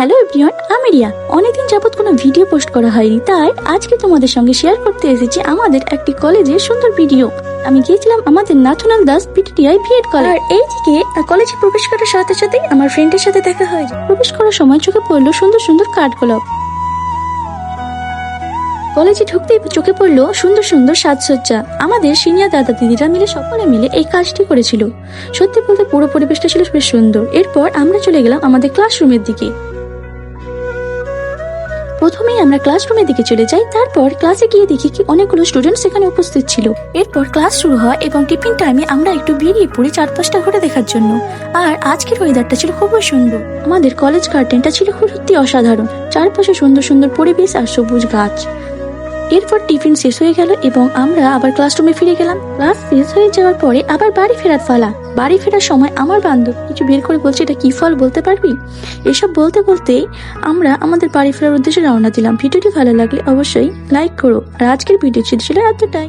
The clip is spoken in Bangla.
হ্যালো এভরিওয়ান, আমি রিয়া। অনেকদিন যাবত কোনো ভিডিও পোস্ট করা হয়নি, তাই আজকে তোমাদের সঙ্গে শেয়ার করতে এসেছি আমাদের একটি কলেজের সুন্দর ভিডিও। আমি গিয়েছিলাম আমাদের Nathulal Das PTTI B Ed college. আর এইদিকে কলেজে প্রবেশ করার সাথে সাথেই আমার ফ্রেন্ডের সাথে দেখা হয়ে যায়। প্রবেশ করার সময় চোখে পড়লো সুন্দর সুন্দর কাঠগোলাপ। কলেজে ঢুকতেই চোখে পড়লো সুন্দর সুন্দর সাজসজ্জা। আমাদের সিনিয়র দাদা দিদিরা মিলে সকলে মিলে এই কাজটি করেছিল। সত্যি বলতে পুরো পরিবেশটা ছিল বেশ সুন্দর। এরপর আমরা চলে গেলাম আমাদের ক্লাসরুমের দিকে। প্রথমেই আমরা ক্লাসরুমের দিকে চলে যাই, তারপর ক্লাসে গিয়ে দেখি কি অনেকগুলো স্টুডেন্ট সেখানে উপস্থিত ছিল। এরপর ক্লাস শুরু হয় এবং টিফিন টাইমে আমরা একটু বেরিয়ে পড়ি চারপাশটা ঘুরে দেখার জন্য। আর আজকের ওয়েদারটা ছিল খুবই সুন্দর। আমাদের কলেজ গার্ডেনটা ছিল সত্যি অসাধারণ। চারপাশে সুন্দর সুন্দর পরিবেশ আর সবুজ গাছ। এরপর টিফিন শেষ হয়ে গেল এবং আমরা আবার ক্লাসরুমে ফিরে গেলাম। ক্লাস শেষ হয়ে যাওয়ার পরে আবার বাড়ি ফেরার পালা। বাড়ি ফেরার সময় আমার বান্ধব কিছু বের করে বলছে, এটা কি ফল বলতে পারবি? এসব বলতে বলতেই আমরা আমাদের বাড়ি ফেরার উদ্দেশ্যে রওনা দিলাম। ভিডিওটি ভালো লাগলে অবশ্যই লাইক করো। আর আজকের ভিডিও ছিল এতটাই।